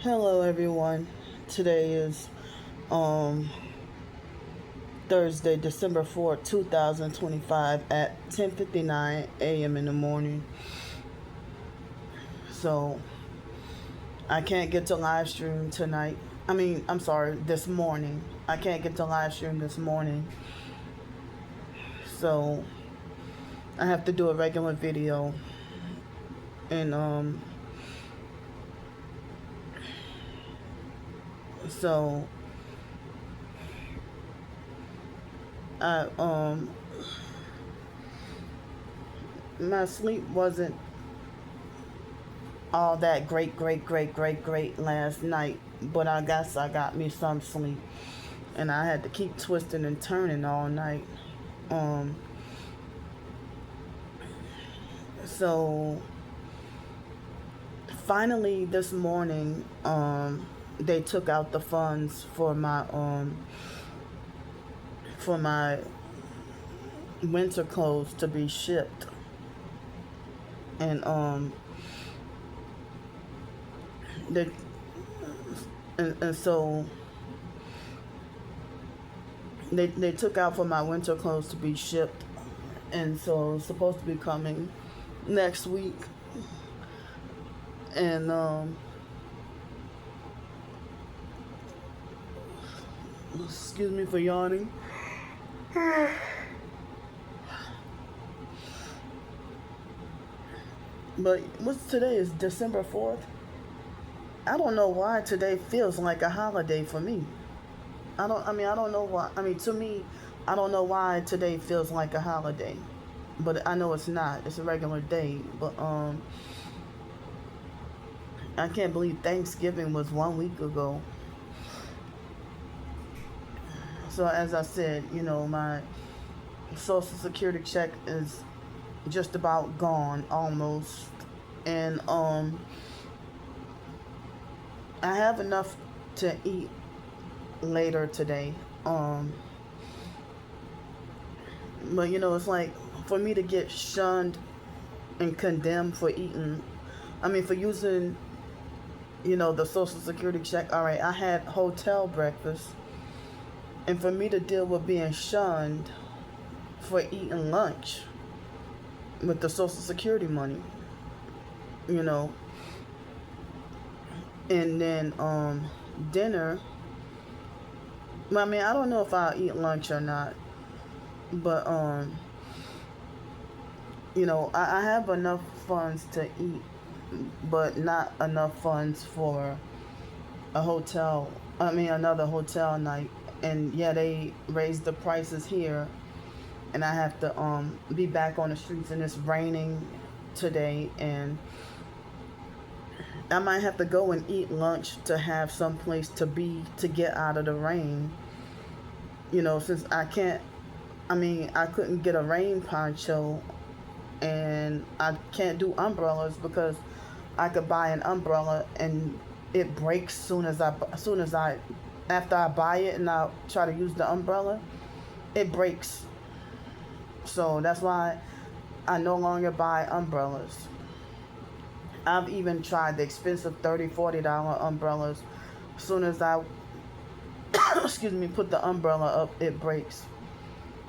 Hello everyone. Today is um Thursday, December 4th, 2025 at 10:59 a.m. in the morning. So, I can't get to live stream tonight. I'm sorry, this morning. I can't get to live stream this morning. So, I have to do a regular video and so I my sleep wasn't all that great last night, but I guess I got me some sleep, and I had to keep twisting and turning all night. Um, so finally this morning, they took out the funds for my winter clothes to be shipped, and they and so they took out for my winter clothes to be shipped, and so it's supposed to be coming next week. And excuse me for yawning. But what's today is December 4th. I don't know why today feels like a holiday for me. I don't know why. To me, I don't know why today feels like a holiday. But I know it's not. It's a regular day. But I can't believe Thanksgiving was 1 week ago. So as I said, my Social Security check is just about gone almost. And I have enough to eat later today. But it's like for me to get shunned and condemned for eating, for using, the Social Security check. All right, I had hotel breakfast, and for me to deal with being shunned for eating lunch with the Social Security money, and then dinner. I don't know if I'll eat lunch or not, but I have enough funds to eat, but not enough funds for another hotel night. And yeah, they raised the prices here, and I have to be back on the streets, and it's raining today, and I might have to go and eat lunch to have some place to be to get out of the rain. Since I couldn't get a rain poncho, and I can't do umbrellas because I could buy an umbrella and it breaks after I buy it and I try to use the umbrella, it breaks. So that's why I no longer buy umbrellas. I've even tried the expensive $30-$40 umbrellas. As soon as I excuse me, put the umbrella up, it breaks.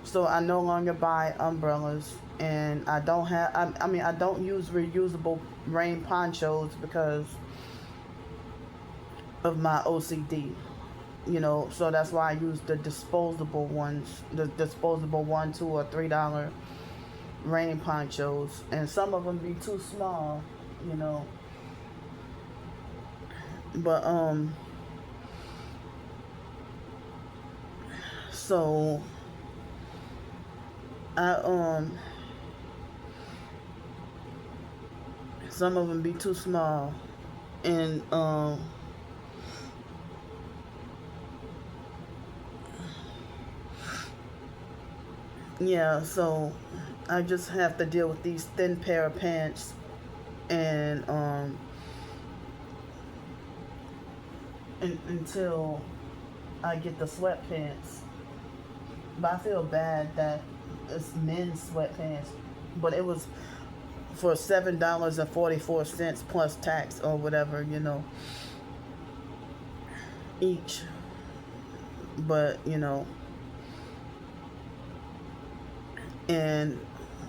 So I no longer buy umbrellas, and I don't use reusable rain ponchos because of my OCD. So that's why I use the disposable ones, the disposable $1, $2, or $3 rain ponchos, and some of them be too small, But so I some of them be too small, and yeah, so I just have to deal with these thin pair of pants, and until I get the sweatpants. But I feel bad that it's men's sweatpants, but it was for $7.44 plus tax or whatever. each. But and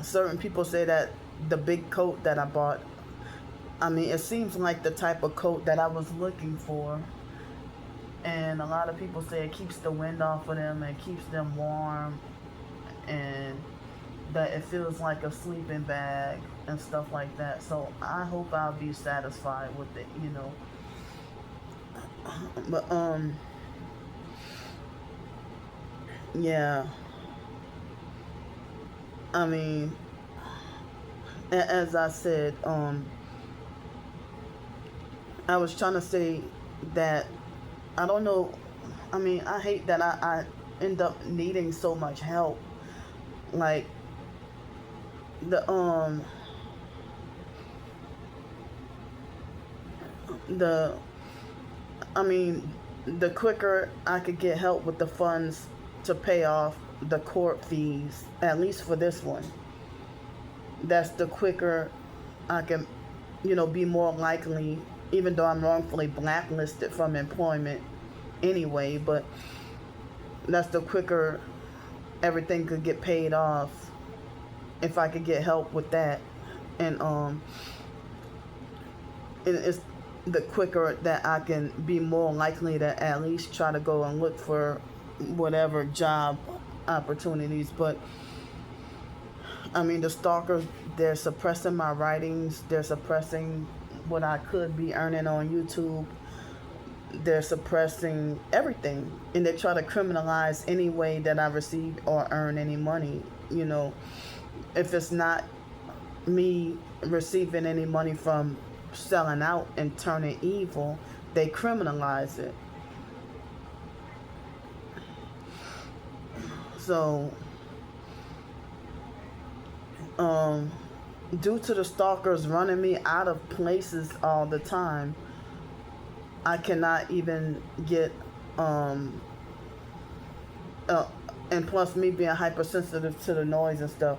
certain people say that the big coat that I bought, I mean, it seems like the type of coat that I was looking for. And a lot of people say it keeps the wind off of them and keeps them warm, and that it feels like a sleeping bag and stuff like that. So I hope I'll be satisfied with it, But yeah. I mean, as I said, I was trying to say that I don't know. I mean, I hate that I end up needing so much help. Like the the I mean, the quicker I could get help with the funds to pay off the court fees, at least for this one, that's the quicker I can, be more likely, even though I'm wrongfully blacklisted from employment anyway, but that's the quicker everything could get paid off if I could get help with that. And it's the quicker that I can be more likely to at least try to go and look for whatever job opportunities. But I mean, the stalkers, they're suppressing my writings, they're suppressing what I could be earning on YouTube, they're suppressing everything, and they try to criminalize any way that I receive or earn any money. If it's not me receiving any money from selling out and turning evil, they criminalize it. So due to the stalkers running me out of places all the time, I cannot even get and plus me being hypersensitive to the noise and stuff,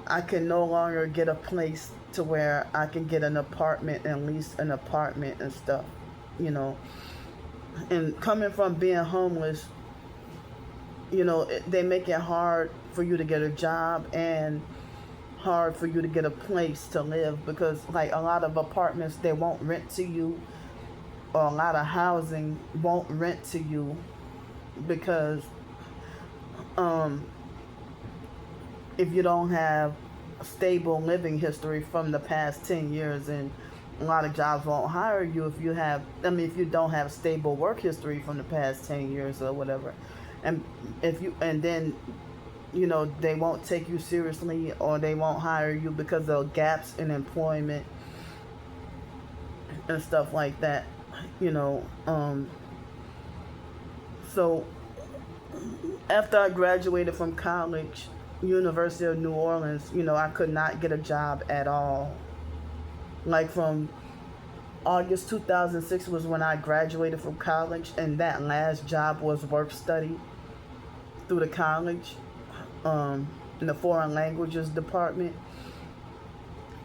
I can no longer get a place to where I can get an apartment and lease an apartment and stuff, And coming from being homeless, they make it hard for you to get a job and hard for you to get a place to live, because like a lot of apartments, they won't rent to you, or a lot of housing won't rent to you because if you don't have a stable living history from the past 10 years, and a lot of jobs won't hire you if you don't have stable work history from the past 10 years or whatever. And then they won't take you seriously, or they won't hire you because of gaps in employment and stuff like that. So after I graduated from college, University of New Orleans, I could not get a job at all. Like from August 2006 was when I graduated from college, and that last job was work study through the college, in the foreign languages department.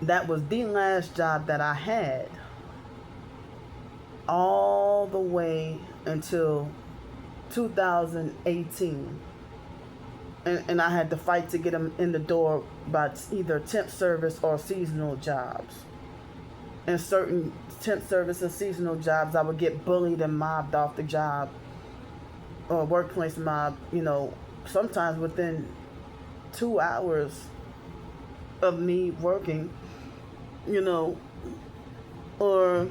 That was the last job that I had, all the way until 2018. And I had to fight to get them in the door by either temp service or seasonal jobs. And certain temp service and seasonal jobs, I would get bullied and mobbed off the job, or workplace mob, sometimes within 2 hours of me working, or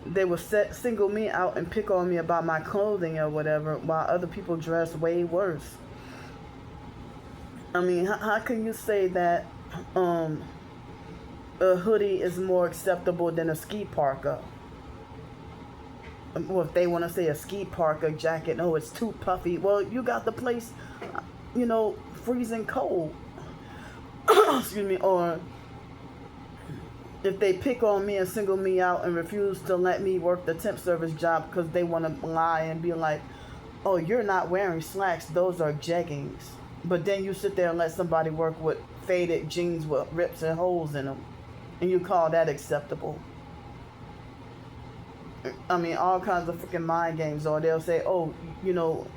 they would single me out and pick on me about my clothing or whatever, while other people dress way worse. I mean, how can you say that a hoodie is more acceptable than a ski parka? Well, if they want to say a ski parka jacket, oh, it's too puffy. Well, you got the place, freezing cold. Excuse me. Or if they pick on me and single me out and refuse to let me work the temp service job because they want to lie and be like, oh, you're not wearing slacks, those are jeggings. But then you sit there and let somebody work with faded jeans with rips and holes in them, and you call that acceptable. I mean, all kinds of freaking mind games. Or they'll say, oh, you know,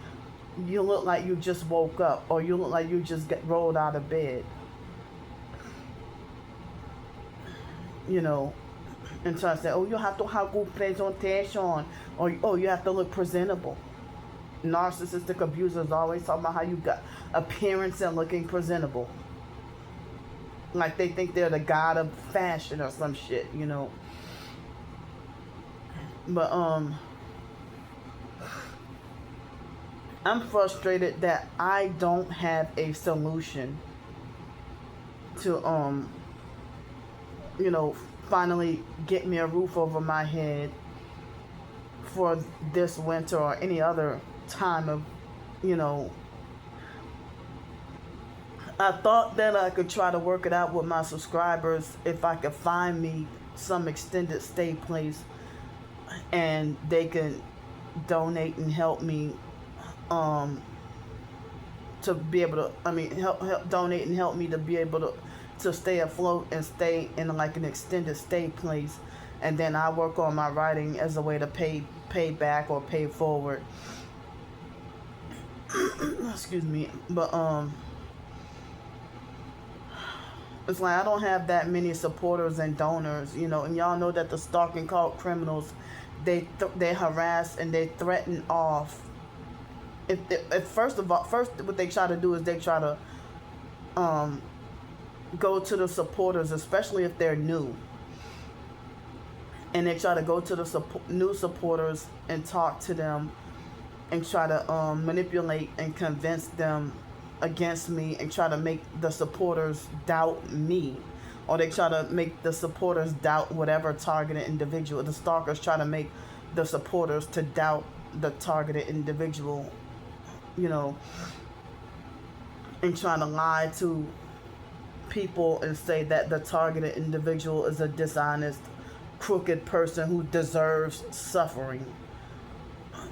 you look like you just woke up, or you look like you just rolled out of bed, you know, and try to say, oh, you have to have good presentation, or oh, you have to look presentable. Narcissistic abusers always talk about how you got appearance and looking presentable, like they think they're the god of fashion or some shit, you know. But I'm frustrated that I don't have a solution to you know, finally get me a roof over my head for this winter or any other time of, you know. I thought that I could try to work it out with my subscribers if I could find me some extended stay place and they can donate and help me to be able to, I mean, help donate and help me to be able to stay afloat and stay in like an extended stay place, and then I work on my writing as a way to pay back or pay forward. Excuse me. But it's like I don't have that many supporters and donors, you know. And y'all know that the stalking cult criminals, they harass and they threaten off. If first what they try to do is they try to go to the supporters, especially if they're new, and they try to go to the new supporters and talk to them and try to manipulate and convince them against me and try to make the supporters doubt me, or they try to make the supporters doubt whatever targeted individual. The stalkers try to make the supporters to doubt the targeted individual, you know, and trying to lie to people and say that the targeted individual is a dishonest, crooked person who deserves suffering,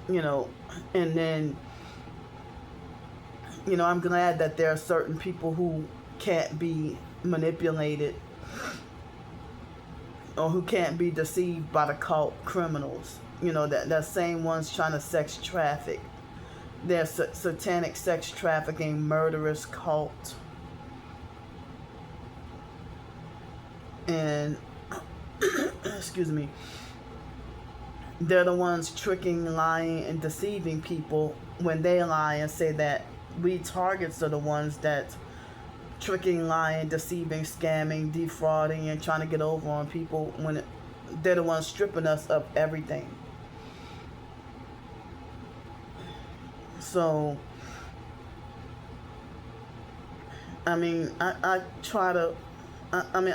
you know. And then, you know, I'm glad that there are certain people who can't be manipulated or who can't be deceived by the cult criminals, you know, that same ones trying to sex traffic. There's satanic sex trafficking, murderous cult. And, excuse me, they're the ones tricking, lying, and deceiving people when they lie and say that we targets are the ones that tricking, lying, deceiving, scamming, defrauding, and trying to get over on people when they're the ones stripping us of everything. So, I mean, I try to, I mean,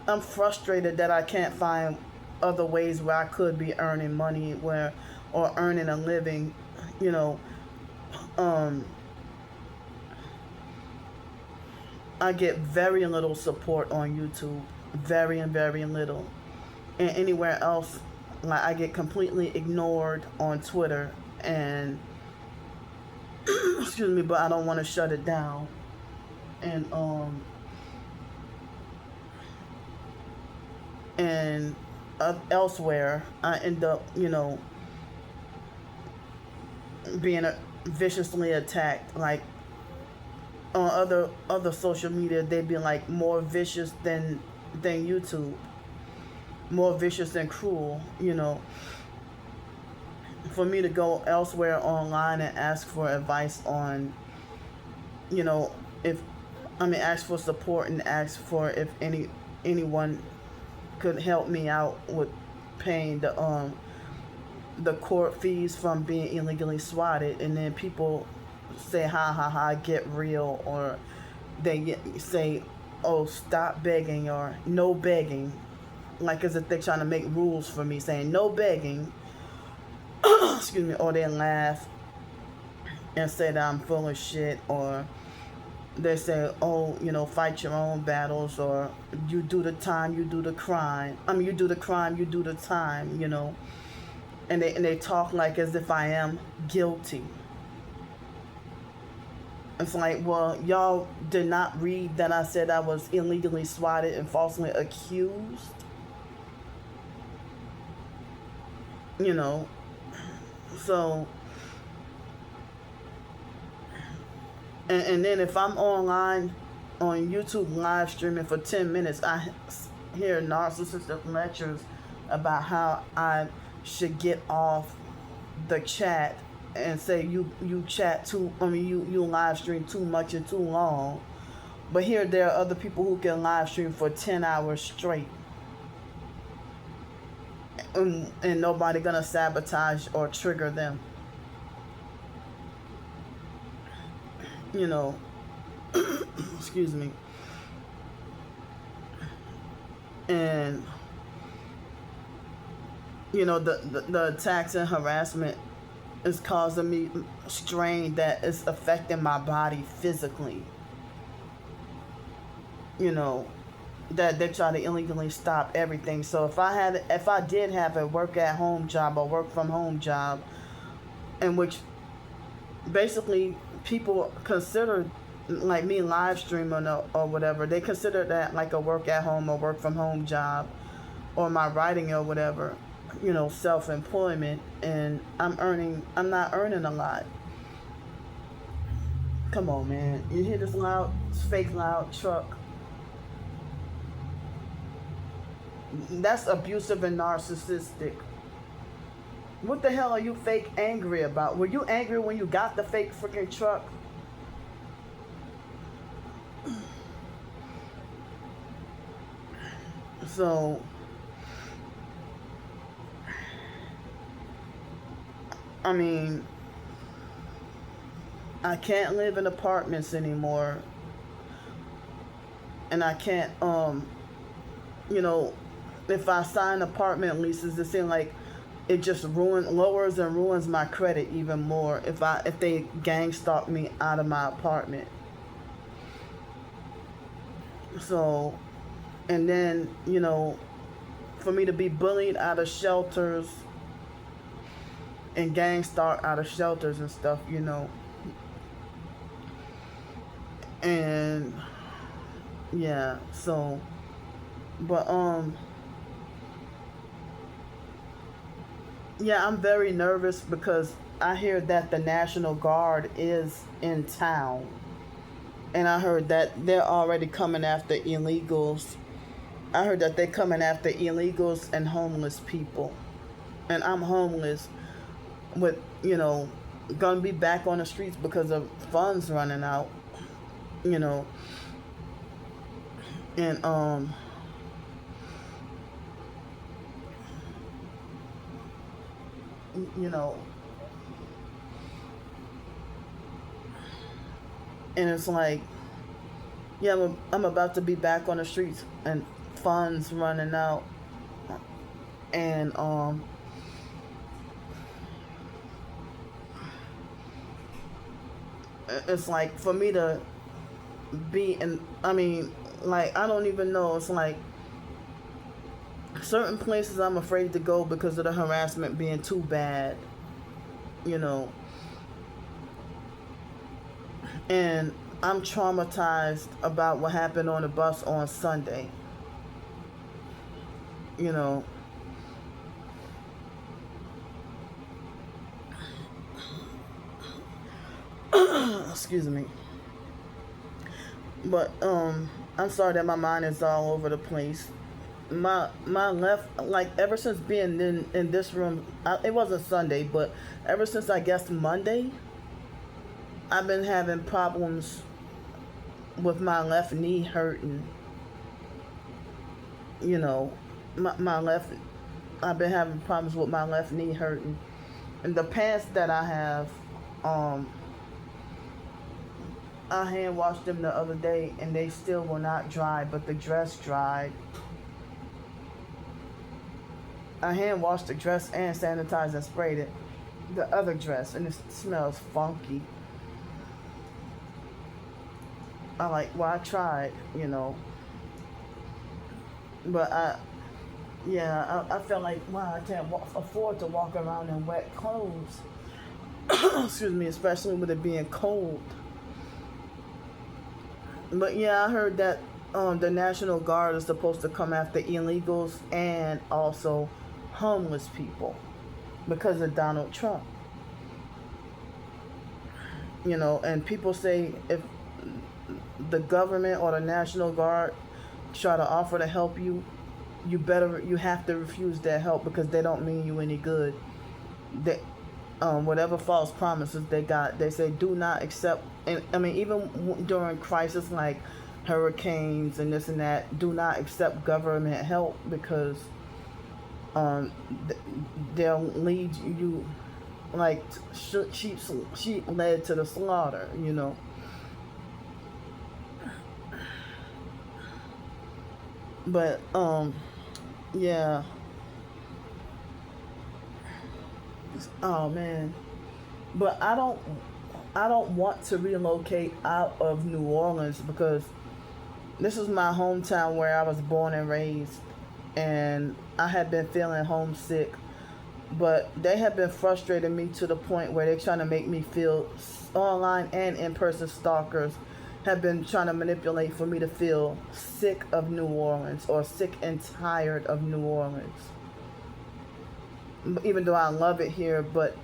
I'm frustrated that I can't find other ways where I could be earning money or earning a living, you know. I get very little support on YouTube, very little, and anywhere else, like I get completely ignored on Twitter, and excuse me, but I don't want to shut it down, and elsewhere I end up, you know, being viciously attacked. Like on other social media, they'd be like more vicious than YouTube, more vicious and cruel, you know. For me to go elsewhere online and ask for advice on, you know, ask for support and ask for if anyone could help me out with paying the court fees from being illegally swatted, and then people say ha get real, or they say, oh, stop begging, or no begging, like as if they're trying to make rules for me, saying no begging. Excuse me. Or they laugh and say that I'm full of shit, or they say, oh, you know, fight your own battles, or you do the time, you do the crime. I mean, you do the crime, you do the time, you know. And they talk like as if I am guilty. It's like, well, y'all did not read that I said I was illegally swatted and falsely accused. you know. So, and then if I'm online on YouTube live streaming for 10 minutes, I hear narcissistic lectures about how I should get off the chat and say you chat too, you live stream too much and too long. But here there are other people who can live stream for 10 hours straight. And nobody gonna sabotage or trigger them. You know, excuse me. And you know, the attacks and harassment is causing me strain that is affecting my body physically. You know, that they try to illegally stop everything. So if I did have a work at home job or work from home job, in which basically people consider like me live streaming or whatever, they consider that like a work at home or work from home job, or my writing or whatever, you know, self-employment, and I'm not earning a lot. Come on, man. You hear this fake loud truck? That's abusive and narcissistic. What the hell are you fake angry about? Were you angry when you got the fake freaking truck? So, I mean, I can't live in apartments anymore. And I can't, you know, if I sign apartment leases, it seems like it just lowers and ruins my credit even more if they gang stalk me out of my apartment. So, and then, you know, for me to be bullied out of shelters and gang stalk out of shelters and stuff, you know. And yeah, so, but yeah, I'm very nervous because I hear that the National Guard is in town. And I heard that they're already coming after illegals. I heard that they're coming after illegals and homeless people. And I'm homeless with, you know, gonna be back on the streets because of funds running out, you know. And you know, and it's like, yeah, I'm about to be back on the streets and funds running out. And it's like for me to be in, I mean, like, I don't even know, it's like certain places I'm afraid to go because of the harassment being too bad, you know. And I'm traumatized about what happened on the bus on Sunday, you know. Excuse me. But I'm sorry that my mind is all over the place. My left, like, ever since being in this room, it wasn't Sunday, but ever since I guess Monday, I've been having problems with my left knee hurting. You know, my left, I've been having problems with my left knee hurting. And the pants that I have, I hand washed them the other day and they still will not dry, but the dress dried. I hand washed the dress and sanitized and sprayed it, the other dress, and it smells funky. I tried, you know, but I felt like, wow, I can't afford to walk around in wet clothes. Excuse me, especially with it being cold. But yeah, I heard that the National Guard is supposed to come after illegals and also homeless people. because of Donald Trump. You know, and people say if the government or the National Guard try to offer to help you, you have to refuse their help because they don't mean you any good. They, whatever false promises they got, they say do not accept. And I mean, even during crisis like hurricanes and this and that, do not accept government help because um, they'll lead you like sheep led to the slaughter. You know. But yeah. Oh man. But I don't want to relocate out of New Orleans because this is my hometown where I was born and raised, and I had been feeling homesick, but they have been frustrating me to the point where they're trying to make me feel, online and in-person stalkers have been trying to manipulate for me to feel sick of New Orleans or sick and tired of New Orleans. Even though I love it here, but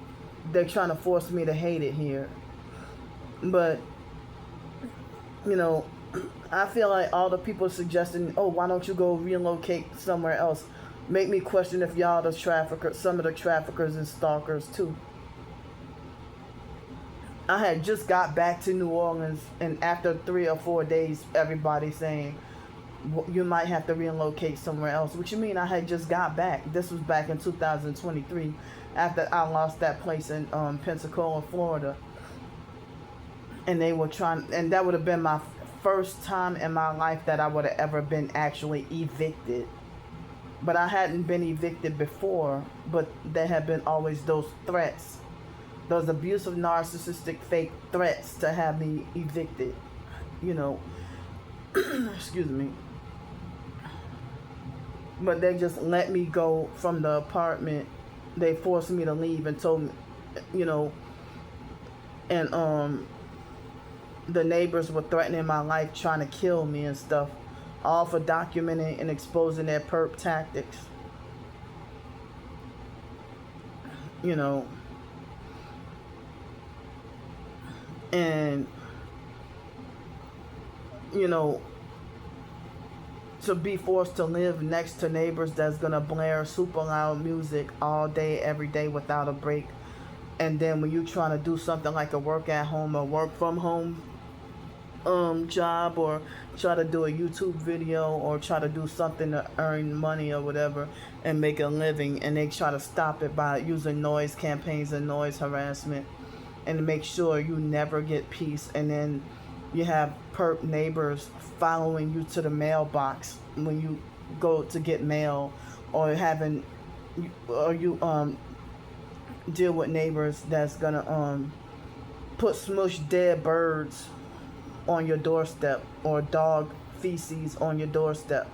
they're trying to force me to hate it here. But, you know, I feel like all the people suggesting, oh, why don't you go relocate somewhere else, make me question if y'all the traffickers, some of the traffickers and stalkers too. I had just got back to New Orleans, and after 3 or 4 days, everybody saying, you might have to relocate somewhere else. What you mean I had just got back? This was back in 2023 after I lost that place in Pensacola, Florida. And they were trying, and that would have been my first time in my life that I would have ever been actually evicted. But I hadn't been evicted before, but there had been always those threats, those abusive, narcissistic, fake threats to have me evicted, you know. Excuse me. But they just let me go from the apartment. They forced me to leave and told me, you know, and the neighbors were threatening my life, trying to kill me and stuff, all for documenting and exposing their perp tactics. You know, and you know, to be forced to live next to neighbors that's gonna blare super loud music all day, every day without a break. And then when you trying to do something like a work at home or work from home job, or try to do a YouTube video, or try to do something to earn money or whatever and make a living, and they try to stop it by using noise campaigns and noise harassment and to make sure you never get peace. And then you have perp neighbors following you to the mailbox when you go to get mail, or you deal with neighbors that's gonna put smushed dead birds on your doorstep, or dog feces on your doorstep.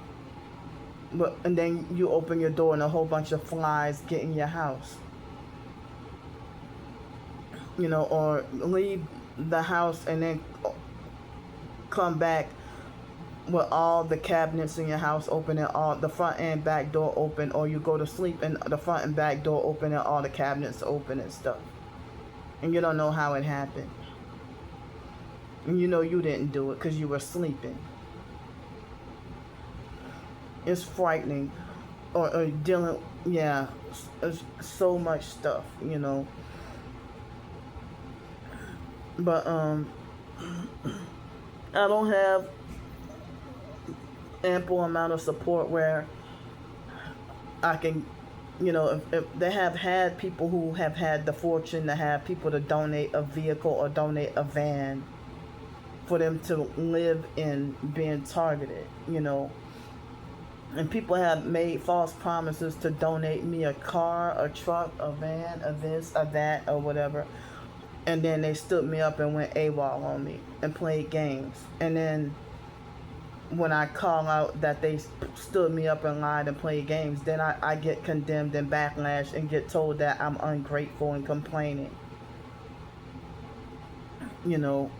And then you open your door and a whole bunch of flies get in your house. You know, or leave the house and then come back with all the cabinets in your house open and all the front and back door open, or you go to sleep and the front and back door open and all the cabinets open and stuff. And you don't know how it happened. And you know you didn't do it because you were sleeping. It's frightening. Or dealing, yeah, it's so much stuff, you know. But I don't have ample amount of support where I can, you know, if they have had people who have had the fortune to have people to donate a vehicle or donate a van for them to live in, being targeted, you know. And people have made false promises to donate me a car, a truck, a van, a this, a that, or whatever. And then they stood me up and went AWOL on me and played games. And then when I call out that they stood me up and lied and played games, then I get condemned and backlash and get told that I'm ungrateful and complaining. You know.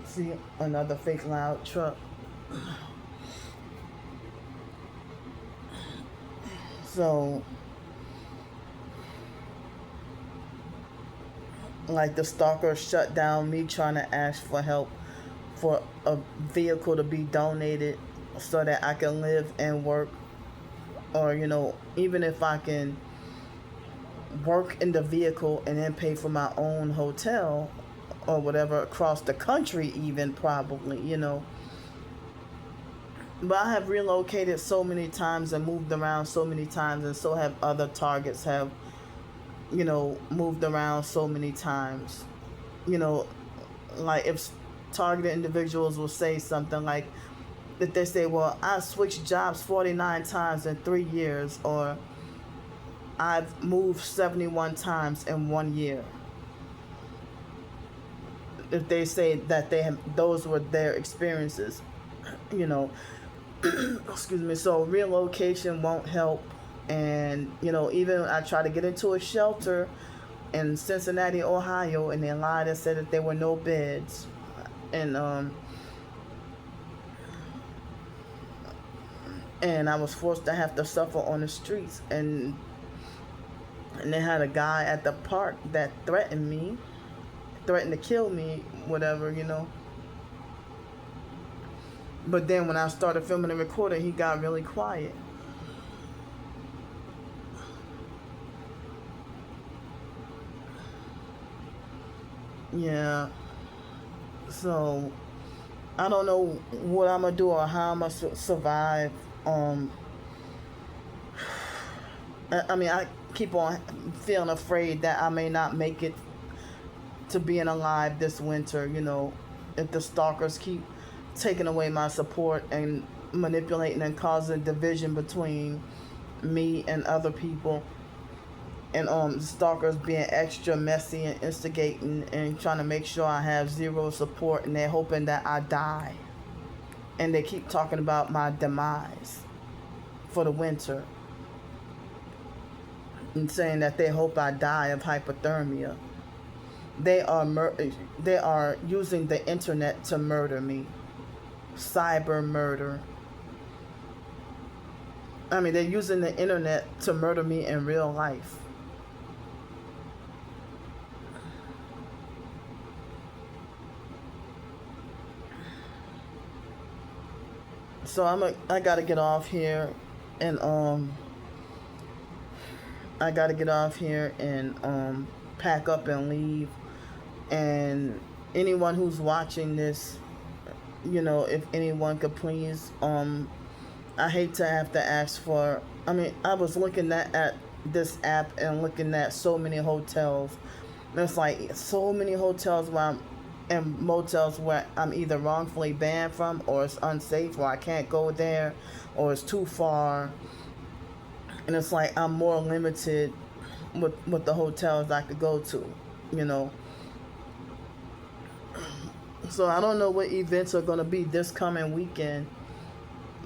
See, another fake loud truck. So, like, the stalker shut down me trying to ask for help for a vehicle to be donated so that I can live and work, or even if I can work in the vehicle and then pay for my own hotel or whatever across the country, even probably. But I have relocated so many times and moved around so many times, and so have other targets have moved around so many times. you know like, if targeted individuals will say something like, that they say, well, I switched jobs 49 times in 3 years, or I've moved 71 times in 1 year. If they say that those were their experiences, you know, excuse me. So relocation won't help, and even I tried to get into a shelter in Cincinnati, Ohio, and they lied and said that there were no beds, and I was forced to have to suffer on the streets, and they had a guy at the park that threatened to kill me, whatever. But then when I started filming and recording, he got really quiet. Yeah. So I don't know what I'm gonna do or how I'm gonna survive. I mean, I keep on feeling afraid that I may not make it to being alive this winter. If the stalkers keep taking away my support and manipulating and causing division between me and other people, and stalkers being extra messy and instigating and trying to make sure I have zero support, and they're hoping that I die, and they keep talking about my demise for the winter, and saying that they hope I die of hypothermia. They are using the internet to murder me. Cyber murder. I mean, they're using the internet to murder me in real life. So I gotta get off here, and I gotta get off here and pack up and leave. And anyone who's watching this, if anyone could please, I hate to have to ask for. I mean, I was looking at this app and looking at so many hotels. There's like so many hotels and motels where I'm either wrongfully banned from, or it's unsafe, or I can't go there, or it's too far. And it's like I'm more limited with the hotels I could go to. So I don't know what events are going to be this coming weekend,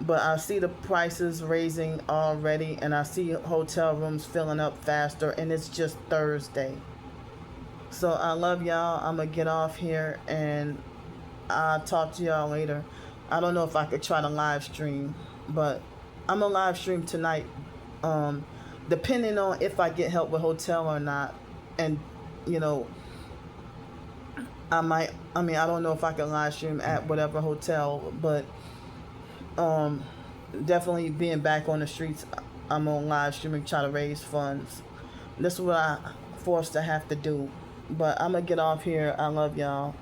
but I see the prices raising already, and I see hotel rooms filling up faster, and it's just Thursday. So I love y'all. I'm going to get off here, and I'll talk to y'all later. I don't know if I could try to live stream, but I'm going to live stream tonight, depending on if I get help with hotel or not. And, I don't know if I can live stream at whatever hotel, but definitely being back on the streets, I'm on live streaming, try to raise funds. This is what I forced to have to do. But I'm going to get off here. I love y'all.